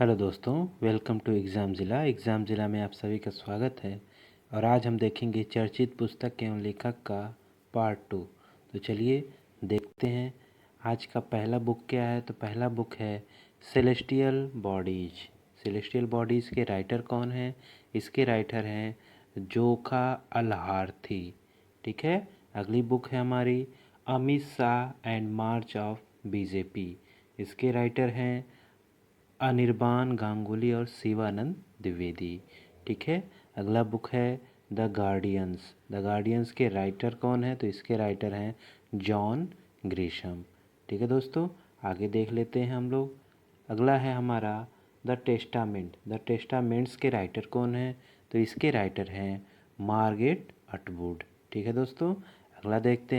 Hello दोस्तों, welcome to exam ज़िला। Exam ज़िला में आप सभी का स्वागत है। और आज हम देखेंगे चर्चित पुस्तक एवं लेखक का पार्ट 2। तो चलिए देखते हैं आज का पहला बुक क्या है। तो पहला बुक है सेलेस्टियल बॉडीज। सेलेस्टियल बॉडीज़ के राइटर कौन हैं? इसके राइटर हैं जोखा अल-हार्थी। ठीक है। अगली बुक है हमारी Amit Shah and March of BJP. इसके राइटर हैं अनिर्बान गांगुली और शिवानंद द्विवेदी। ठीक है। अगला बुक है द गार्डियंस। द गार्डियंस के राइटर कौन है? तो इसके राइटर हैं जॉन ग्रीशम। ठीक है दोस्तों, आगे देख लेते हैं हम लोग। अगला है हमारा द टेस्टामेंट। द टेस्टामेंट्स के राइटर कौन है? तो इसके राइटर हैं मार्गरेट अटवुड। ठीक है दोस्तों, अगला देखते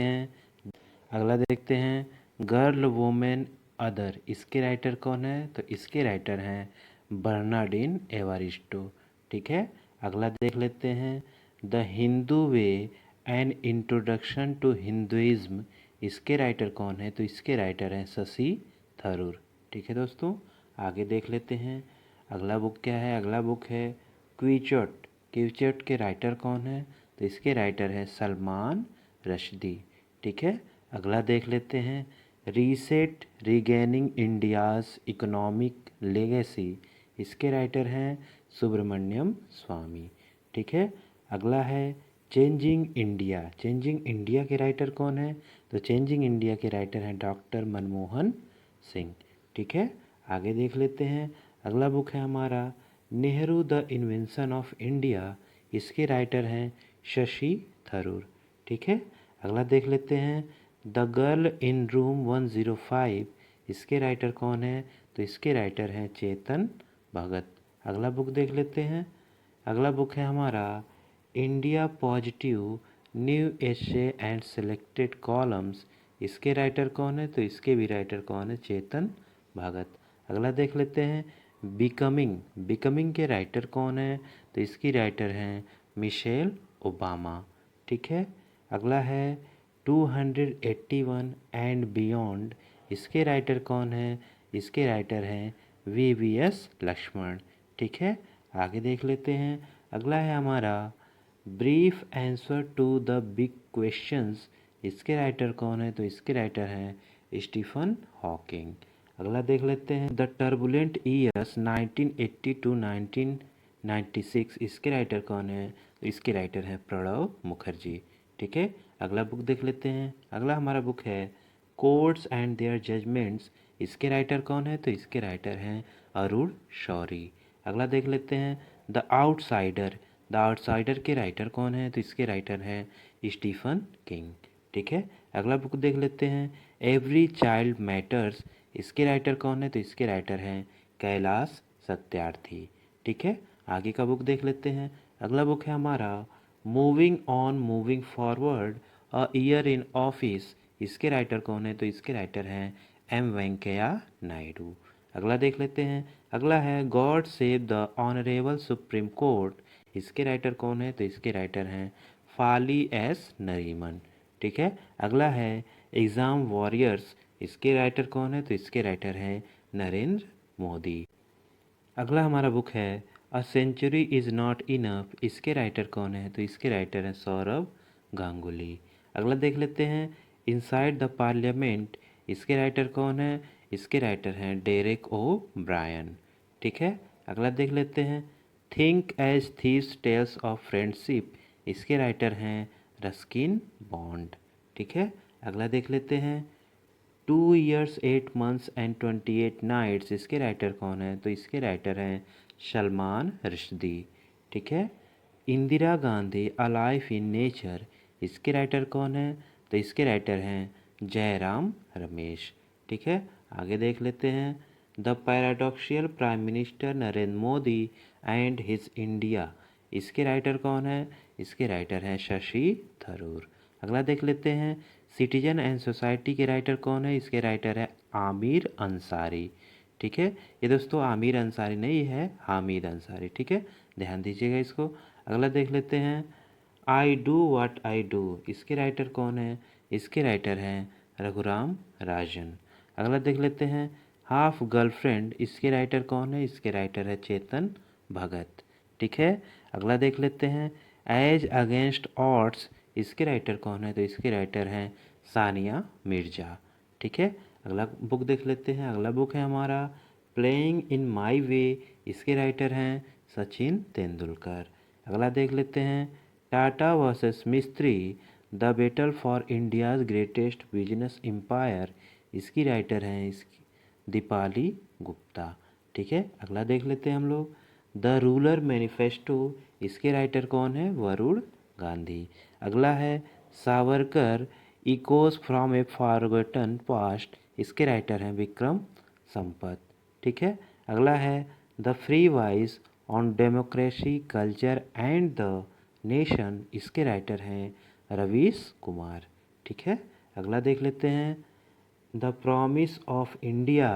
हैं गर्ल वुमेन अदर। इसके राइटर कौन है? तो इसके राइटर हैं बर्नार्डिन एवारिस्टो। ठीक है। अगला देख लेते हैं the Hindu way an introduction to Hinduism. इसके राइटर कौन है? तो इसके राइटर हैं शशि थरूर। ठीक है दोस्तों, आगे देख लेते हैं अगला बुक क्या है। अगला बुक है क्विचोट। क्विचोट के राइटर कौन है? तो इसके राइटर हैं सलमान रश्दी। ठीक है। अगला देख लेते हैं reset regaining India's economic legacy. इसके राइटर हैं सुब्रमण्यम स्वामी। ठीक है। अगला है चेंजिंग इंडिया। चेंजिंग इंडिया के राइटर कौन है? तो चेंजिंग इंडिया के राइटर हैं डॉक्टर मनमोहन सिंह। ठीक है। आगे देख लेते हैं अगला बुक है हमारा Nehru the invention of India. इसके राइटर हैं शशि थरूर। ठीक है। अगला देख लेते हैं द गर्ल इन रूम 105। इसके राइटर कौन है? तो इसके राइटर हैं चेतन भगत। अगला बुक देख लेते हैं। अगला बुक है हमारा इंडिया पॉजिटिव न्यू एशे एंड सेलेक्टेड कॉलम्स। इसके राइटर कौन है? तो इसके भी राइटर कौन है? चेतन भगत। अगला देख लेते हैं बिकमिंग। बिकमिंग के राइटर कौन है? तो इसकी राइटर हैं मिशेल ओबामा। ठीक है। अगला है 281 एंड बियॉन्ड। इसके राइटर कौन है? इसके राइटर हैं VVS लक्ष्मण। ठीक है। आगे देख लेते हैं अगला है हमारा brief answer to the big questions. इसके राइटर कौन है? तो इसके राइटर हैं स्टीफन हॉकिंग। अगला देख लेते हैं द टर्बुलेंट ईयर्स 1980 टू 1996। इसके राइटर कौन है? तो इसके राइटर हैं प्रणव मुखर्जी। ठीक है। अगला बुक देख लेते हैं। अगला हमारा बुक है कोर्ट्स एंड देयर जजमेंट्स। इसके राइटर कौन है? तो इसके राइटर हैं अरुण शौरी। अगला देख लेते हैं द आउटसाइडर। द आउटसाइडर के राइटर कौन है? तो इसके राइटर हैं स्टीफन किंग। ठीक है। अगला बुक देख लेते हैं एवरी चाइल्ड मैटर्स। इसके राइटर कौन है? तो इसके राइटर हैं कैलाश सत्यार्थी। ठीक है। आगे का बुक देख लेते हैं। अगला बुक है हमारा moving on moving forward a year in office. इसके राइटर कौन है? तो इसके राइटर हैं M वेंकैया नायडू। अगला देख लेते हैं। अगला है God save the honourable supreme court. इसके राइटर कौन है? तो इसके राइटर हैं फाली S नरीमन। ठीक है। अगला है एग्ज़ाम वॉरियर्स। इसके राइटर कौन है? तो इसके राइटर हैं नरेंद्र मोदी। अगला हमारा बुक है a century is not enough. इसके राइटर कौन है? तो इसके राइटर हैं सौरभ गांगुली। अगला देख लेते हैं इनसाइड द पार्लियामेंट। इसके राइटर कौन है? इसके राइटर हैं डेरेक ओ ब्रायन। ठीक है। अगला देख लेते हैं thick as thieves tales of friendship. इसके राइटर हैं रस्किन बॉन्ड। ठीक है। अगला देख लेते हैं 2 years 8 months and 28 nights। इसके राइटर कौन है? तो इसके राइटर हैं सलमान रश्दी। ठीक है। Indira Gandhi a life in nature. इसके राइटर कौन है? तो इसके राइटर हैं जयराम रमेश। ठीक है। आगे देख लेते हैं the paradoxical prime minister Narendra Modi and his India. इसके राइटर कौन है? इसके राइटर हैं शशि थरूर। अगला देख लेते हैं सिटीजन एंड सोसाइटी के राइटर कौन है? इसके राइटर है आमिर अंसारी। ठीक है। ये दोस्तों आमिर अंसारी नहीं है, हामिद अंसारी। ठीक है, ध्यान दीजिएगा इसको। अगला देख लेते हैं I do what I do. इसके राइटर कौन है? इसके राइटर हैं रघुराम राजन। अगला देख लेते हैं हाफ गर्लफ्रेंड, इसके राइटर कौन है? इसके राइटर है चेतन भगत। ठीक है, अगला देख लेते हैं। एज अगेंस्ट ऑड्स, इसके राइटर कौन है? तो इसके राइटर हैं सानिया मिर्जा। ठीक है, अगला बुक देख लेते हैं। अगला बुक है हमारा प्लेइंग इन माई वे, इसके राइटर हैं सचिन तेंदुलकर। अगला देख लेते हैं Tata versus Mistry, the battle for India's greatest business empire, इसकी राइटर हैं इसकी दीपाली गुप्ता। ठीक है, अगला देख लेते हैं हम लोग द रूलर मैनिफेस्टो, इसके राइटर कौन है? वरुण गांधी। अगला है Savarkar echoes from a forgotten past, इसके राइटर हैं विक्रम संपत। ठीक है, अगला है the free voice on democracy culture and the nation, इसके राइटर हैं रवीश कुमार। ठीक है, अगला देख लेते हैं the promise of India,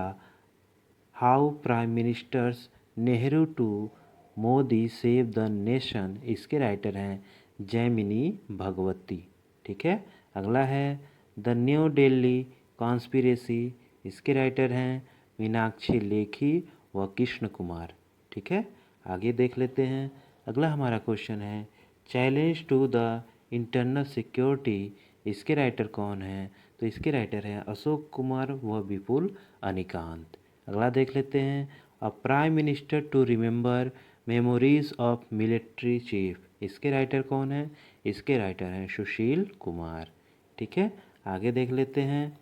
how prime ministers Nehru to Modi save the nation, इसके राइटर हैं जैमिनी भगवती। ठीक है, अगला है द न्यू दिल्ली कॉन्स्पिरेसी, इसके राइटर हैं मीनाक्षी लेखी व कृष्ण कुमार। ठीक है, आगे देख लेते हैं। अगला हमारा क्वेश्चन है challenge to the internal security, इसके राइटर कौन हैं? तो इसके राइटर हैं अशोक कुमार व विपुल अनिकांत। अगला देख लेते हैं a prime minister to remember memories of military chief, इसके राइटर कौन है? इसके राइटर हैं सुशील कुमार। ठीक है, आगे देख लेते हैं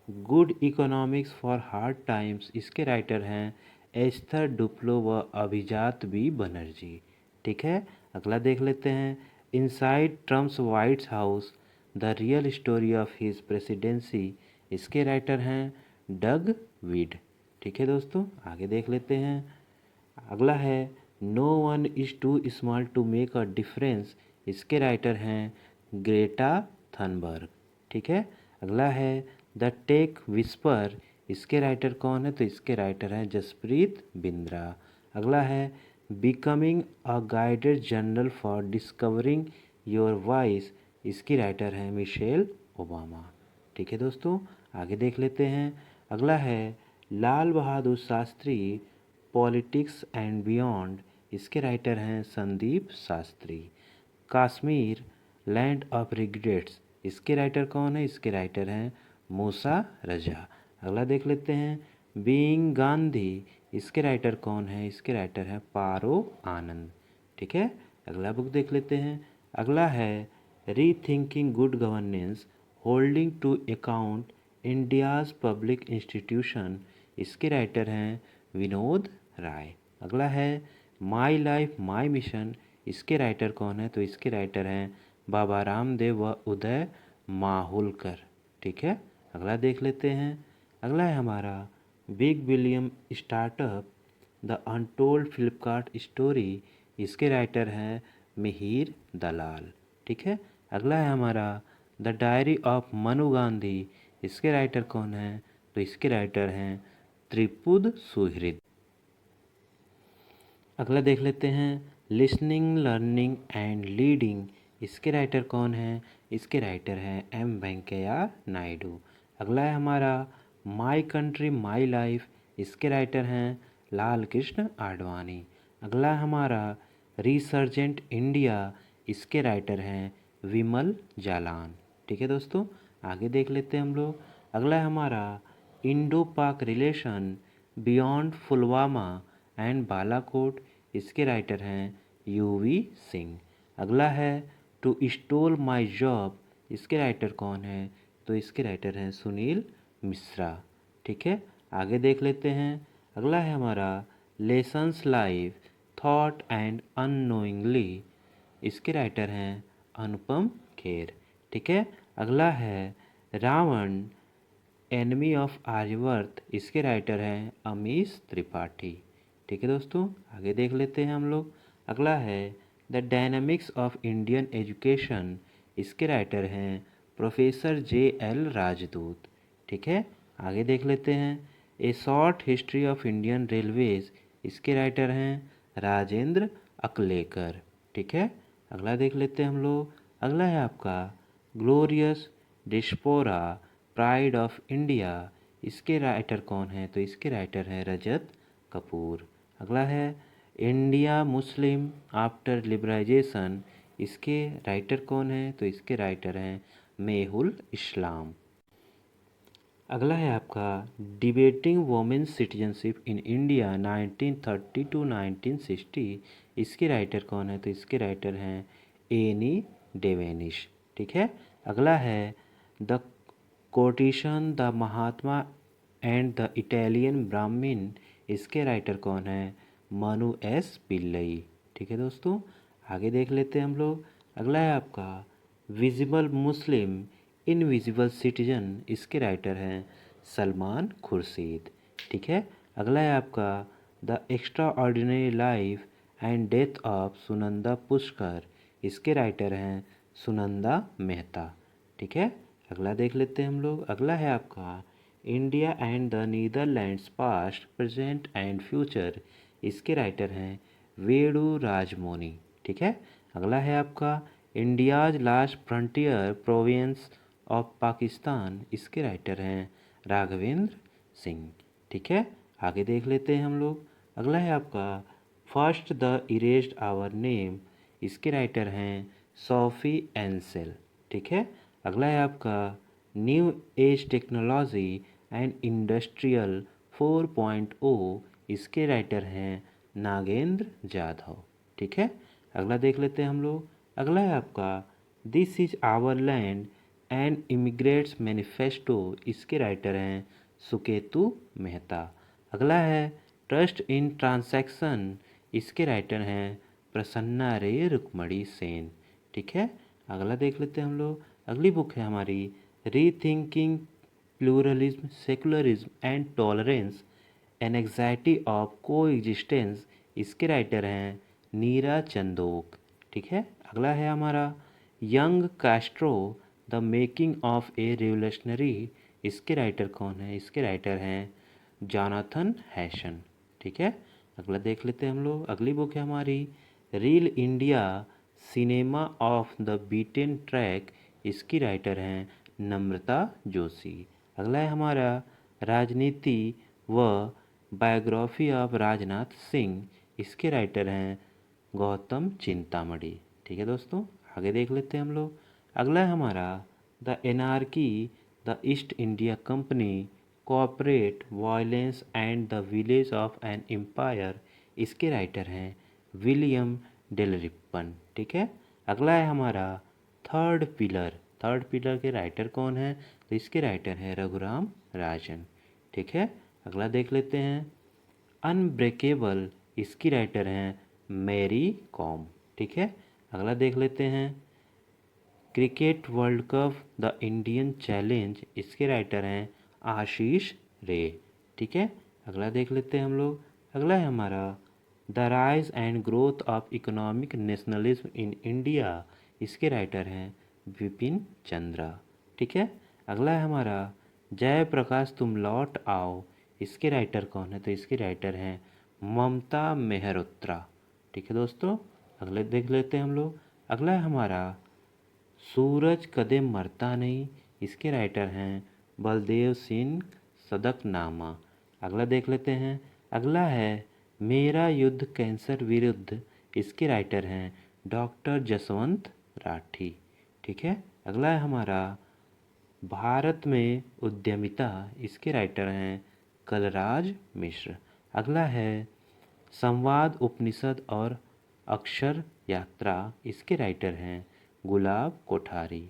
good economics for hard times, इसके राइटर हैं एस्थर डुप्लो व अभिजात बी बनर्जी। ठीक है, अगला देख लेते हैं inside Trump's white house, the real story of his presidency, इसके राइटर हैं डग वीड। ठीक है दोस्तों, आगे देख लेते हैं। अगला है no one is too small to make a difference, इसके राइटर हैं ग्रेटा थनबर्ग। ठीक है, अगला है द टेक विस्पर, इसके राइटर कौन है? तो इसके राइटर हैं जसप्रीत बिंद्रा। अगला है becoming a guided journal for discovering your voice, इसकी राइटर हैं मिशेल ओबामा। ठीक है दोस्तों, आगे देख लेते हैं। अगला है Lal Bahadur Shastri politics and beyond, इसके राइटर हैं Sandeep Shastri. Kashmir land of regrets, इसके राइटर कौन है? इसके राइटर हैं मूसा रजा। अगला देख लेते हैं बीइंग गांधी, इसके राइटर कौन है? इसके राइटर हैं पारो आनंद। ठीक है, अगला बुक देख लेते हैं। अगला है rethinking good governance holding to account India's public institution, इसके राइटर हैं विनोद राय। अगला है माई लाइफ माई मिशन, इसके राइटर कौन है? तो इसके राइटर हैं बाबा रामदेव व उदय माहुलकर। ठीक है, अगला देख लेते हैं। अगला है हमारा big billion startup the untold Flipkart story, इसके राइटर हैं मिहिर दलाल। ठीक है, अगला है हमारा the diary of Manu Gandhi, इसके राइटर कौन है? तो इसके राइटर हैं त्रिपुद सुहृद। अगला देख लेते हैं लिसनिंग लर्निंग एंड लीडिंग, इसके राइटर कौन है? इसके राइटर हैं एम वेंकैया नायडू। अगला है हमारा माई कंट्री माई लाइफ, इसके राइटर हैं लाल कृष्ण आडवाणी। अगला है हमारा रिसर्जेंट इंडिया, इसके राइटर हैं विमल जालान। ठीक है दोस्तों, आगे देख लेते हैं हम लोग। अगला है हमारा इंडो पाक relation beyond Pulwama and Balakot, इसके राइटर हैं यूवी सिंह। अगला है टू स्टोल माई जॉब, इसके राइटर कौन है? तो इसके राइटर हैं सुनील मिश्रा। ठीक है, आगे देख लेते हैं। अगला है हमारा lessons life thought and unknowingly, इसके राइटर हैं अनुपम खेर। ठीक है, अगला है रावण एनिमी ऑफ आर्यवर्त, इसके राइटर हैं अमीश त्रिपाठी। ठीक है दोस्तों, आगे देख लेते हैं हम लोग। अगला है the dynamics of Indian education, इसके राइटर हैं प्रोफेसर जे एल राजदूत। ठीक है, आगे देख लेते हैं ए short history of Indian railways, इसके राइटर हैं राजेंद्र अकलेकर। ठीक है, अगला देख लेते हैं हम लोग। अगला है आपका ग्लोरियस डिस्पोरा प्राइड ऑफ इंडिया, इसके राइटर कौन है? तो इसके राइटर है रजत कपूर। अगला है इंडिया मुस्लिम आफ्टर लिबरलाइजेशन, इसके राइटर कौन है? तो इसके राइटर हैं मेहुल इस्लाम। अगला है आपका debating women's citizenship in India 1930 to 1960, इसके राइटर कौन है? तो इसके राइटर हैं एनी डेवेनिश। ठीक है। अगला है the quotation the Mahatma and the Italian ब्राह्मण, इसके राइटर कौन है? मनु एस पिल्लई। ठीक है दोस्तों, आगे देख लेते हैं हम लोग। अगला है आपका विजिबल मुस्लिम इनविजिबल सिटीजन, इसके राइटर हैं सलमान खुर्शीद। ठीक है। अगला है आपका the extra ordinary life and death of Sunanda Pushkar, इसके राइटर हैं सुनंदा मेहता। ठीक है। अगला देख लेते हैं हम लोग। अगला है आपका India and the Netherlands past present and future, इसके राइटर हैं वेणु राजमोनी। ठीक है। अगला है आपका India's last frontier province of Pakistan, इसके राइटर हैं राघवेंद्र सिंह। ठीक है। आगे देख लेते हैं हम लोग। अगला है आपका first they erased our name, इसके राइटर हैं सोफी एंसेल। ठीक है। अगला है आपका new age technology and industrial 4.0, इसके राइटर हैं नागेंद्र जाधव। ठीक है। अगला देख लेते हैं हम लोग। अगला है आपका this is our land and immigrant's manifesto, इसके राइटर हैं सुकेतु मेहता। अगला है ट्रस्ट इन ट्रांसैक्शन, इसके राइटर हैं प्रसन्ना रे रुक्मणी सेन। ठीक है। अगला देख लेते हैं हम लोग। अगली बुक है हमारी rethinking pluralism secularism and tolerance an anxiety of coexistence, इसके राइटर हैं नीरा चंदोक। ठीक है। अगला है हमारा young Castro the making of a revolutionary, इसके राइटर कौन है? इसके राइटर हैं जॉनथन हैशन। ठीक है। अगला देख लेते हैं हम लोग। अगली बुक है हमारी real India cinema of the beaten track, इसकी राइटर हैं नम्रता जोशी। अगला है हमारा राजनीति व बायोग्राफी ऑफ राजनाथ सिंह, इसके राइटर हैं गौतम चिंतामणि। ठीक है दोस्तों, आगे देख लेते हैं हम लोग। अगला है हमारा the anarchy the East India Company corporate violence and the village of an empire, इसके राइटर हैं विलियम डेलरिपन। ठीक है। अगला है हमारा थर्ड पिलर, थर्ड पिलर के राइटर कौन है? तो इसके राइटर हैं रघुराम राजन। ठीक है। अगला देख लेते हैं अनब्रेकेबल, इसकी राइटर हैं मैरी कॉम। ठीक है। अगला देख लेते हैं cricket world cup the Indian challenge, इसके राइटर हैं आशीष रे। ठीक है। अगला देख लेते हैं हम लोग। अगला है हमारा the rise and growth of economic nationalism in India, इसके राइटर हैं विपिन चंद्रा। ठीक है। अगला है हमारा जय प्रकाश तुम लौट आओ, इसके राइटर कौन है? तो इसके राइटर हैं ममता मेहरोत्रा। ठीक है दोस्तों, अगले देख लेते हैं हम लोग। अगला है हमारा सूरज कदे मरता नहीं, इसके राइटर हैं बलदेव सिंह सदकनामा। अगला देख लेते हैं। अगला है मेरा युद्ध कैंसर विरुद्ध, इसके राइटर हैं डॉक्टर जसवंत राठी। ठीक है। अगला है हमारा भारत में उद्यमिता, इसके राइटर हैं कलराज मिश्र। अगला है संवाद उपनिषद और अक्षर यात्रा, इसके राइटर हैं गुलाब कोठारी।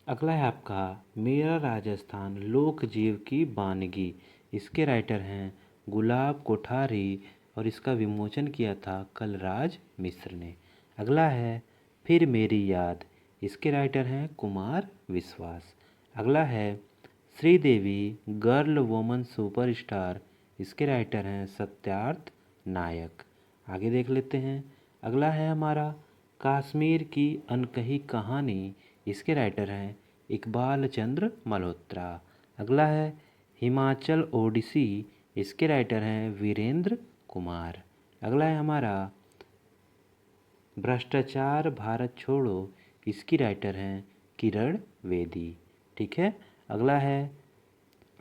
अगला है आपका मेरा राजस्थान लोक जीव की वानगी, इसके राइटर हैं गुलाब कोठारी और इसका विमोचन किया था कलराज मिश्र ने। अगला है फिर मेरी याद, इसके राइटर हैं कुमार विश्वास। अगला है श्रीदेवी गर्ल वुमन सुपरस्टार, इसके राइटर हैं सत्यार्थ नायक। आगे देख लेते हैं। अगला है हमारा कश्मीर की अनकही कहानी, इसके राइटर हैं इकबाल चंद्र मल्होत्रा। अगला है हिमाचल ओडिसी, इसके राइटर हैं वीरेंद्र कुमार। अगला है हमारा भ्रष्टाचार भारत छोड़ो, इसकी राइटर हैं किरण बेदी। ठीक है। अगला है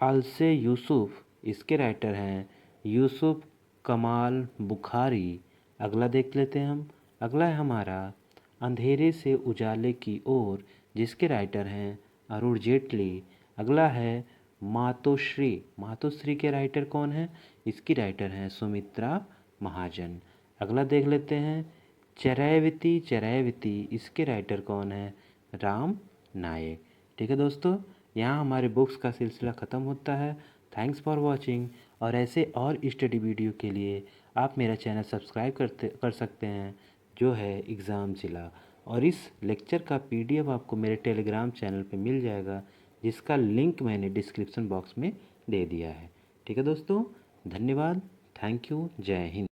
अलसे यूसुफ, इसके राइटर हैं यूसुफ कमाल बुखारी। अगला देख लेते हैं हम। अगला है हमारा अंधेरे से उजाले की ओर, जिसके राइटर हैं अरुण जेटली। अगला है मातोश्री। मातोश्री के राइटर कौन हैं? इसकी राइटर हैं सुमित्रा महाजन। अगला देख लेते हैं चरैवती चरैवती, इसके राइटर कौन हैं? राम नायक। ठीक है दोस्तों, यहाँ हमारे बुक्स का सिलसिला ख़त्म होता है। Thanks for watching. और ऐसे और स्टडी वीडियो के लिए आप मेरा चैनल सब्सक्राइब कर सकते हैं, जो है एग्ज़ाम ज़िला। और इस लेक्चर का PDF आपको मेरे टेलीग्राम चैनल पे मिल जाएगा, जिसका लिंक मैंने डिस्क्रिप्शन बॉक्स में दे दिया है। ठीक है दोस्तों, धन्यवाद। Thank you. जय हिंद।